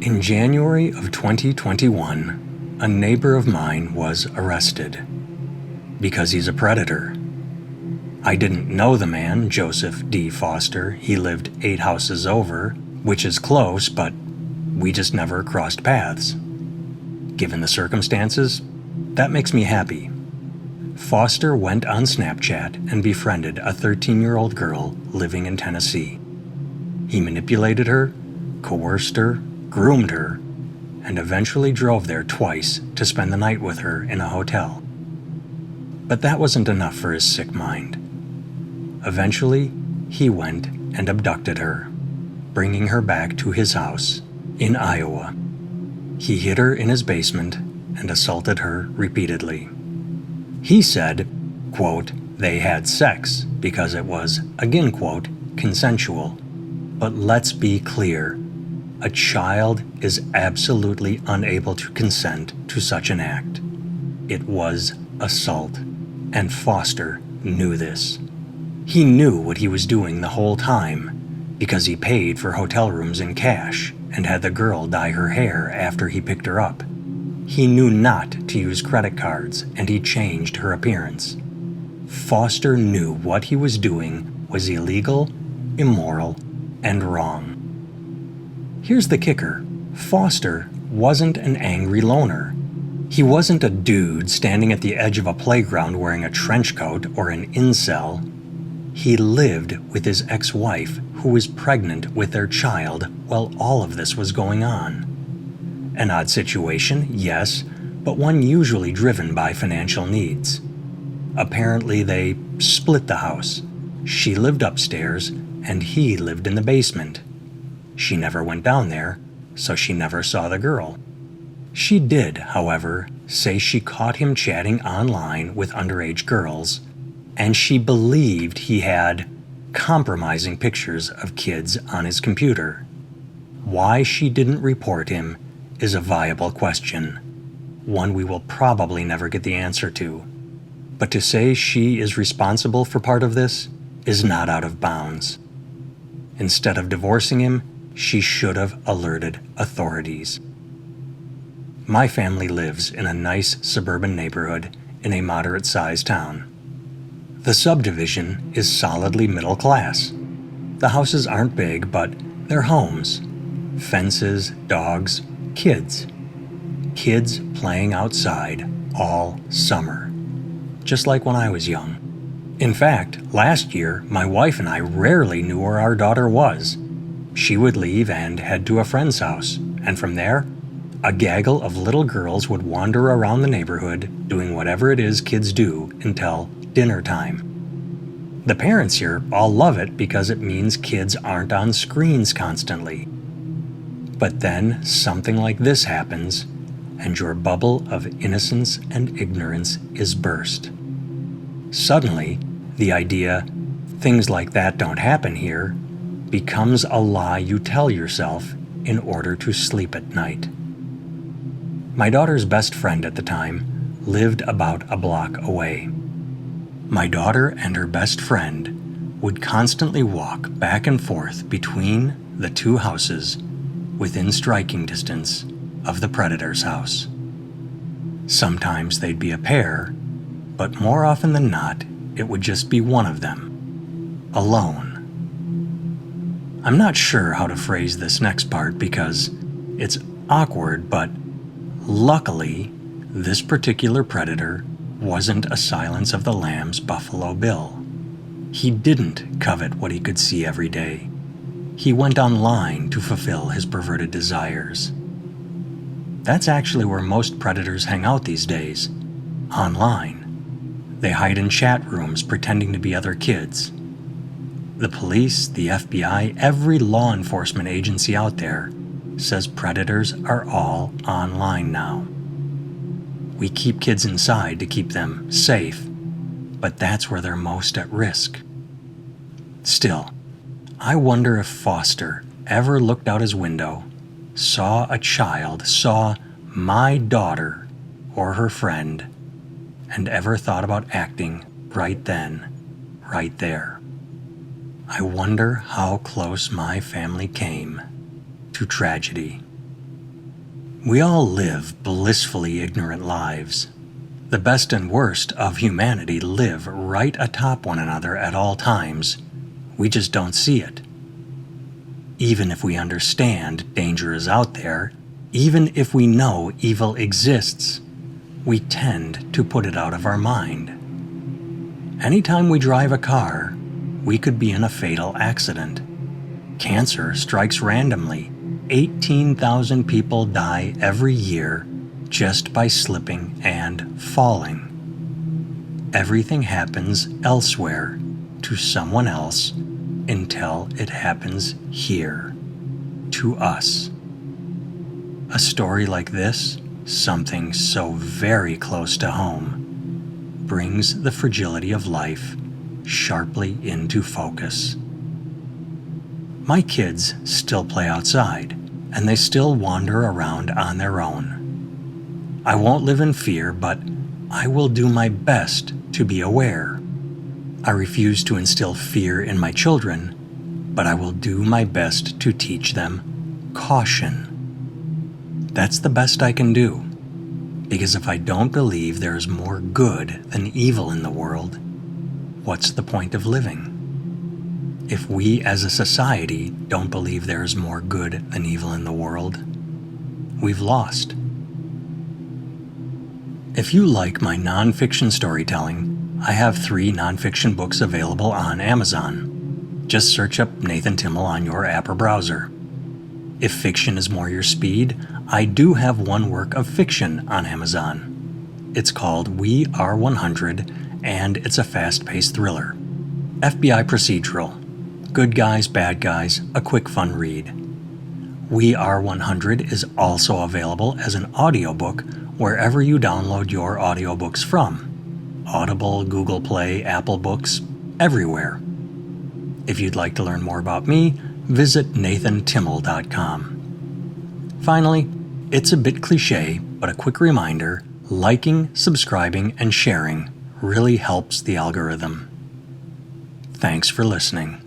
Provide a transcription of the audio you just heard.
In January of 2021, a neighbor of mine was arrested because he's a predator. I didn't know the man, Joseph D. Foster. He lived 8 houses over, which is close, but we just never crossed paths. Given the circumstances, that makes me happy. Foster went on Snapchat and befriended a 13-year-old girl living in Tennessee. He manipulated her, coerced her, groomed her, and eventually drove there twice to spend the night with her in a hotel. But that wasn't enough for his sick mind. Eventually, he went and abducted her, bringing her back to his house in Iowa. He hid her in his basement and assaulted her repeatedly. He said, quote, they had sex because it was, again quote, consensual. But let's be clear. A child is absolutely unable to consent to such an act. It was assault, and Foster knew this. He knew what he was doing the whole time because he paid for hotel rooms in cash and had the girl dye her hair after he picked her up. He knew not to use credit cards, and he changed her appearance. Foster knew what he was doing was illegal, immoral, and wrong. Here's the kicker. Foster wasn't an angry loner. He wasn't a dude standing at the edge of a playground wearing a trench coat or an incel. He lived with his ex-wife, who was pregnant with their child while all of this was going on. An odd situation, yes, but one usually driven by financial needs. Apparently, they split the house. She lived upstairs, and he lived in the basement. She never went down there, so she never saw the girl. She did, however, say she caught him chatting online with underage girls, and she believed he had compromising pictures of kids on his computer. Why she didn't report him is a viable question, one we will probably never get the answer to. But to say she is responsible for part of this is not out of bounds. Instead of divorcing him, she should have alerted authorities. My family lives in a nice suburban neighborhood in a moderate-sized town. The subdivision is solidly middle class. The houses aren't big, but they're homes. Fences, dogs, kids. Kids playing outside all summer, just like when I was young. In fact, last year, my wife and I rarely knew where our daughter was. She would leave and head to a friend's house, and from there, a gaggle of little girls would wander around the neighborhood doing whatever it is kids do until dinner time. The parents here all love it because it means kids aren't on screens constantly. But then something like this happens, and your bubble of innocence and ignorance is burst. Suddenly, the idea, things like that don't happen here, becomes a lie you tell yourself in order to sleep at night. My daughter's best friend at the time lived about a block away. My daughter and her best friend would constantly walk back and forth between the 2 houses within striking distance of the predator's house. Sometimes they'd be a pair, but more often than not, it would just be one of them, alone. I'm not sure how to phrase this next part because it's awkward, but luckily, this particular predator wasn't a Silence of the Lambs Buffalo Bill. He didn't covet what he could see every day. He went online to fulfill his perverted desires. That's actually where most predators hang out these days, online. They hide in chat rooms pretending to be other kids. The police, the FBI, every law enforcement agency out there says predators are all online now. We keep kids inside to keep them safe, but that's where they're most at risk. Still, I wonder if Foster ever looked out his window, saw a child, saw my daughter or her friend, and ever thought about acting right then, right there. I wonder how close my family came to tragedy. We all live blissfully ignorant lives. The best and worst of humanity live right atop one another at all times. We just don't see it. Even if we understand danger is out there, even if we know evil exists, we tend to put it out of our mind. Anytime we drive a car, we could be in a fatal accident. Cancer strikes randomly. 18,000 people die every year just by slipping and falling. Everything happens elsewhere to someone else until it happens here, to us. A story like this, something so very close to home, brings the fragility of life sharply into focus. My kids still play outside, and they still wander around on their own. I won't live in fear, but I will do my best to be aware. I refuse to instill fear in my children, but I will do my best to teach them caution. That's the best I can do, because if I don't believe there is more good than evil in the world, what's the point of living? If we as a society don't believe there is more good than evil in the world, we've lost. If you like my nonfiction storytelling, I have 3 nonfiction books available on Amazon. Just search up Nathan Timmel on your app or browser. If fiction is more your speed, I do have one work of fiction on Amazon. It's called We Are 100, and it's a fast-paced thriller. FBI procedural. Good guys, bad guys, a quick fun read. We Are 100 is also available as an audiobook wherever you download your audiobooks from. Audible, Google Play, Apple Books, everywhere. If you'd like to learn more about me, visit nathantimmel.com. Finally, it's a bit cliche, but a quick reminder, liking, subscribing, and sharing really helps the algorithm. Thanks for listening.